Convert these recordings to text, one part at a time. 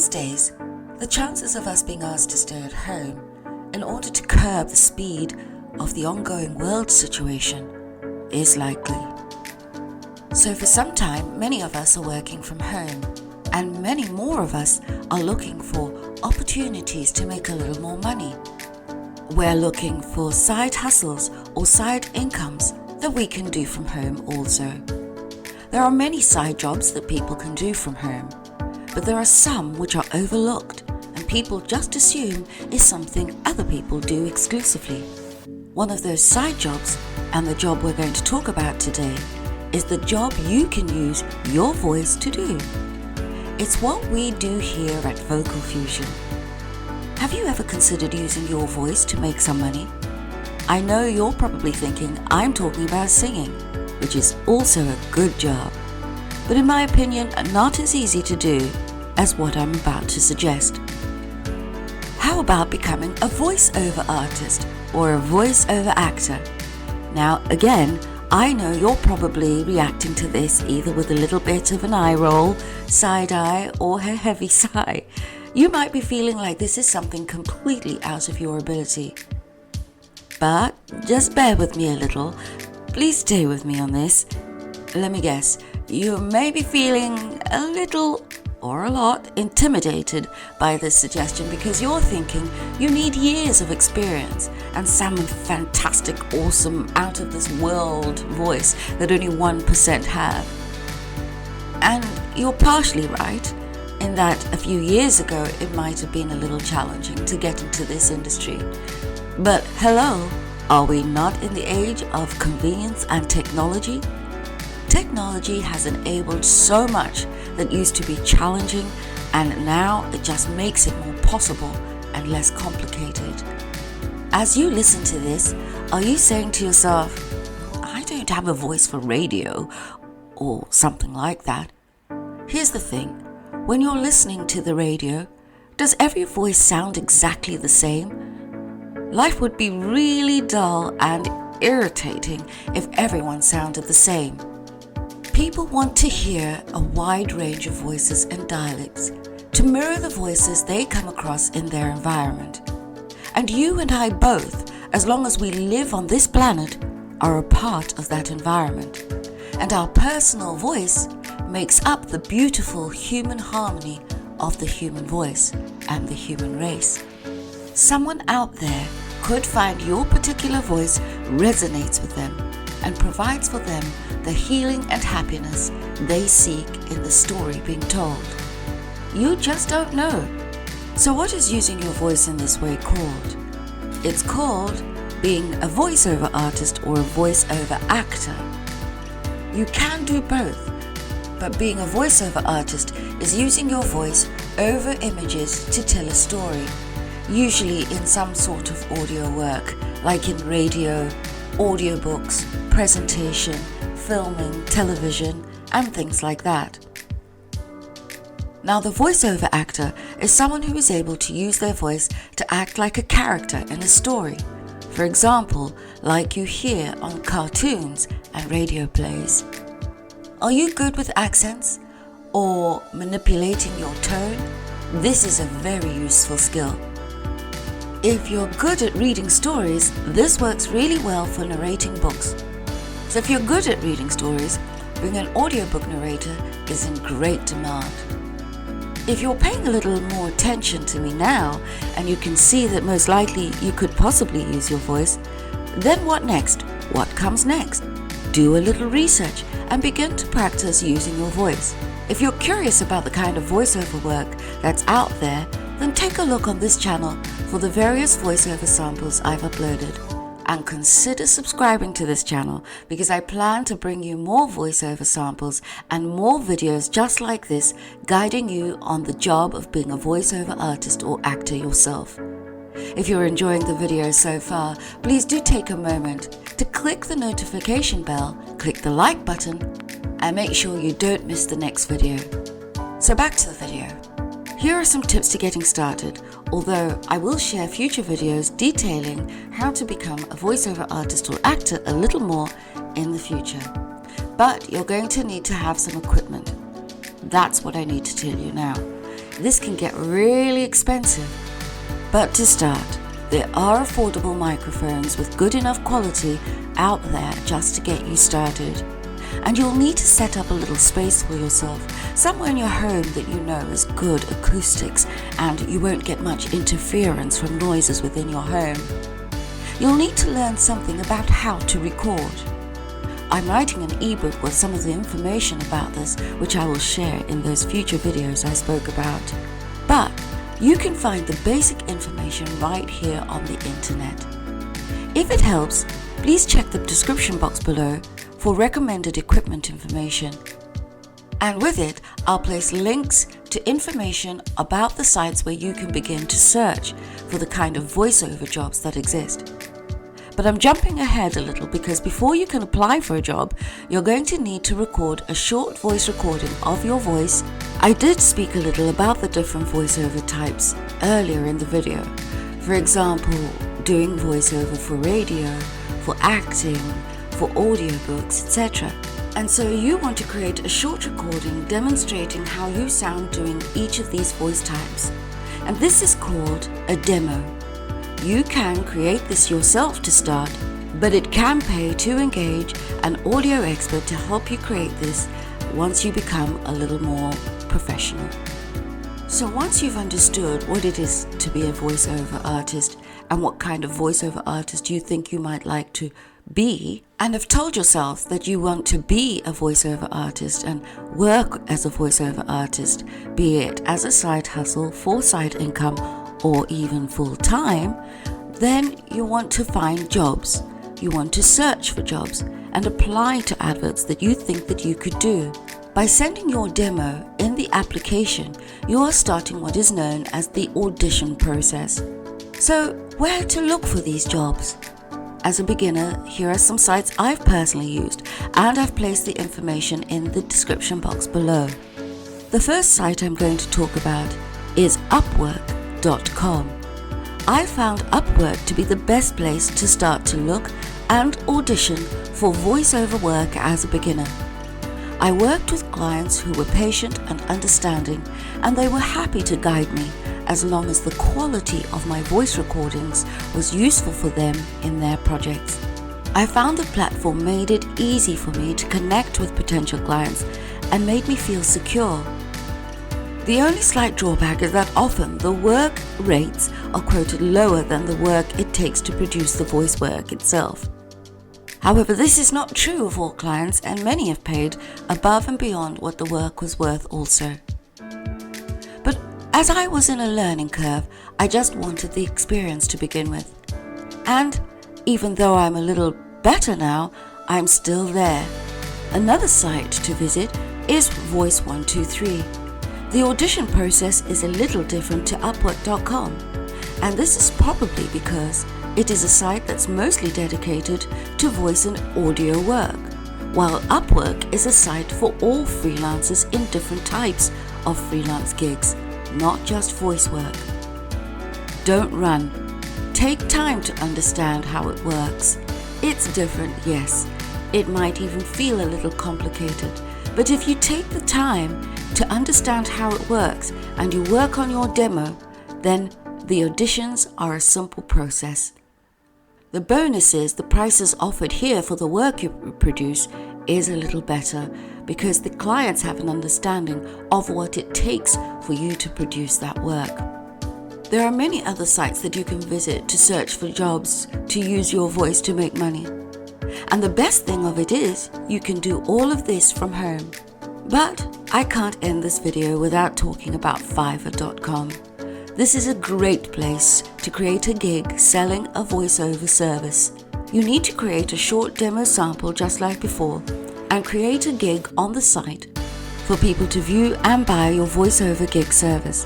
These days, the chances of us being asked to stay at home in order to curb the speed of the ongoing world situation is likely. So for some time, many of us are working from home, and many more of us are looking for opportunities to make a little more money. We're looking for side hustles or side incomes that we can do from home also. There are many side jobs that people can do from home, but there are some which are overlooked and people just assume is something other people do exclusively. One of those side jobs, and the job we're going to talk about today, is the job you can use your voice to do. It's what we do here at Vocal Fusion. Have you ever considered using your voice to make some money? I know you're probably thinking I'm talking about singing, which is also a good job, but in my opinion, not as easy to do as what I'm about to suggest. How about becoming a voiceover artist or a voiceover actor? Now, again, I know you're probably reacting to this either with a little bit of an eye roll, side eye, or a heavy sigh. You might be feeling like this is something completely out of your ability. But just bear with me a little. Please stay with me on this. Let me guess, you may be feeling a little or a lot intimidated by this suggestion because you're thinking you need years of experience and some fantastic, awesome, out of this world voice that only 1% have. And you're partially right in that a few years ago it might have been a little challenging to get into this industry. But hello, are we not in the age of convenience and technology? Technology has enabled so much that used to be challenging, and now it just makes it more possible and less complicated. As you listen to this, are you saying to yourself, I don't have a voice for radio or something like that? Here's the thing, when you're listening to the radio, does every voice sound exactly the same? Life would be really dull and irritating if everyone sounded the same. People want to hear a wide range of voices and dialects to mirror the voices they come across in their environment. And you and I both, as long as we live on this planet, are a part of that environment. And our personal voice makes up the beautiful human harmony of the human voice and the human race. Someone out there could find your particular voice resonates with them and provides for them the healing and happiness they seek in the story being told. You just don't know. So what is using your voice in this way called? It's called being a voiceover artist or a voiceover actor. You can do both, but being a voiceover artist is using your voice over images to tell a story, usually in some sort of audio work, like in radio, audiobooks, presentation, filming, television, and things like that. Now, the voiceover actor is someone who is able to use their voice to act like a character in a story. For example, like you hear on cartoons and radio plays. Are you good with accents or manipulating your tone? This is a very useful skill. If you're good at reading stories, this works really well for narrating books. So if you're good at reading stories, being an audiobook narrator is in great demand. If you're paying a little more attention to me now, and you can see that most likely you could possibly use your voice, then what next? What comes next? Do a little research and begin to practice using your voice. If you're curious about the kind of voiceover work that's out there, then take a look on this channel for the various voiceover samples I've uploaded. And consider subscribing to this channel because I plan to bring you more voiceover samples and more videos just like this, guiding you on the job of being a voiceover artist or actor yourself. If you're enjoying the video so far, please do take a moment to click the notification bell, click the like button, and make sure you don't miss the next video. So back to the video. Here are some tips to getting started, although I will share future videos detailing how to become a voiceover artist or actor a little more in the future. But you're going to need to have some equipment. That's what I need to tell you now. this can get really expensive. But to start, there are affordable microphones with good enough quality out there just to get you started. And you'll need to set up a little space for yourself, somewhere in your home that you know has good acoustics and you won't get much interference from noises within your home. You'll need to learn something about how to record. I'm writing an ebook with some of the information about this, which I will share in those future videos I spoke about. But you can find the basic information right here on the internet. If it helps, please check the description box below for recommended equipment information. And with it, I'll place links to information about the sites where you can begin to search for the kind of voiceover jobs that exist. But I'm jumping ahead a little because before you can apply for a job, you're going to need to record a short voice recording of your voice. I did speak a little about the different voiceover types earlier in the video. For example, doing voiceover for radio, for acting, for audiobooks, etc. And so you want to create a short recording demonstrating how you sound doing each of these voice types. And this is called a demo. You can create this yourself to start, but it can pay to engage an audio expert to help you create this once you become a little more professional. So once you've understood what it is to be a voiceover artist and what kind of voiceover artist you think you might like to be, and have told yourself that you want to be a voiceover artist and work as a voiceover artist, be it as a side hustle, for side income, or even full-time, then you want to find jobs. You want to search for jobs and apply to adverts that you think that you could do. By sending your demo in the application, you are starting what is known as the audition process. So, where to look for these jobs? As a beginner, here are some sites I've personally used, and I've placed the information in the description box below. The first site I'm going to talk about is Upwork.com. I found Upwork to be the best place to start to look and audition for voiceover work as a beginner. I worked with clients who were patient and understanding, and they were happy to guide me as long as the quality of my voice recordings was useful for them in their projects. I found the platform made it easy for me to connect with potential clients and made me feel secure. The only slight drawback is that often the work rates are quoted lower than the work it takes to produce the voice work itself. However, this is not true of all clients, and many have paid above and beyond what the work was worth also. But as I was in a learning curve, I just wanted the experience to begin with. And even though I'm a little better now, I'm still there. Another site to visit is Voice123. The audition process is a little different to Upwork.com, and this is probably because it is a site that's mostly dedicated to voice and audio work, while Upwork is a site for all freelancers in different types of freelance gigs, not just voice work. Don't run. Take time to understand how it works. It's different, yes. It might even feel a little complicated, but if you take the time to understand how it works and you work on your demo, then the auditions are a simple process. The bonus is the prices offered here for the work you produce is a little better because the clients have an understanding of what it takes for you to produce that work. There are many other sites that you can visit to search for jobs to use your voice to make money. And the best thing of it is you can do all of this from home. But I can't end this video without talking about Fiverr.com. This is a great place to create a gig selling a voiceover service. You need to create a short demo sample just like before and create a gig on the site for people to view and buy your voiceover gig service.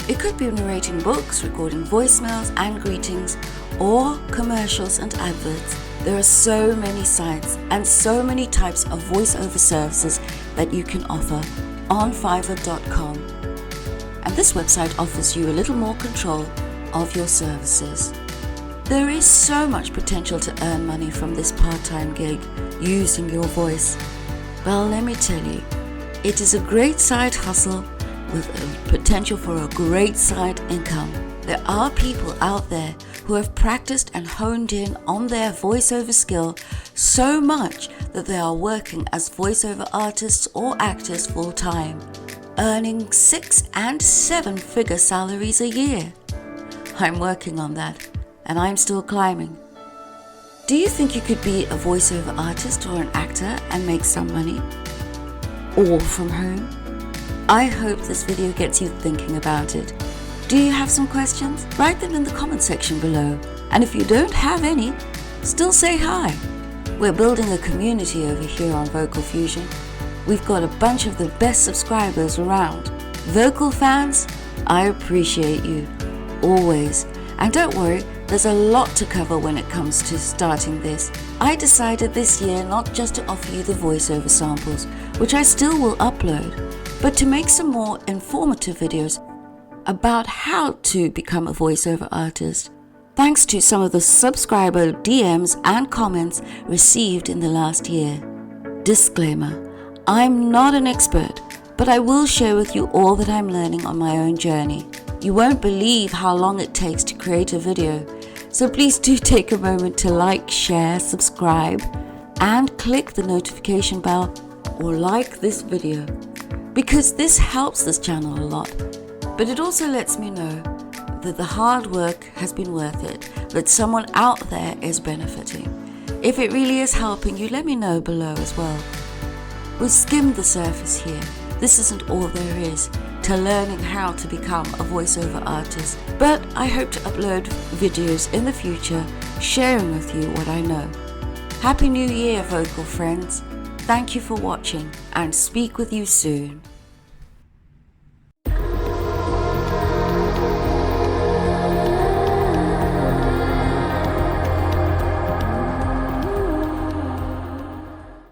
It could be narrating books, recording voicemails and greetings, or commercials and adverts. There are so many sites and so many types of voiceover services that you can offer on Fiverr.com. And this website offers you a little more control of your services. There is so much potential to earn money from this part-time gig using your voice. Well, let me tell you, it is a great side hustle with a potential for a great side income. There are people out there who have practiced and honed in on their voiceover skill so much that they are working as voiceover artists or actors full time, earning 6- and 7-figure salaries a year. I'm working on that, and I'm still climbing. Do you think you could be a voiceover artist or an actor and make some money? All from home? I hope this video gets you thinking about it. Do you have some questions? Write them in the comment section below. And if you don't have any, still say hi. We're building a community over here on Vocal Fusion. We've got a bunch of the best subscribers around. Vocal fans, I appreciate you. Always. And don't worry, there's a lot to cover when it comes to starting this. I decided this year not just to offer you the voiceover samples, which I still will upload, but to make some more informative videos about how to become a voiceover artist, thanks to some of the subscriber DMs and comments received in the last year. Disclaimer, I'm not an expert, but I will share with you all that I'm learning on my own journey. You won't believe how long it takes to create a video, so please do take a moment to like, share, subscribe, and click the notification bell or like this video, because this helps this channel a lot. But it also lets me know that the hard work has been worth it, that someone out there is benefiting. If it really is helping you, let me know below as well. We've skimmed the surface here. This isn't all there is to learning how to become a voiceover artist, but I hope to upload videos in the future sharing with you what I know. Happy New Year, vocal friends. Thank you for watching and speak with you soon.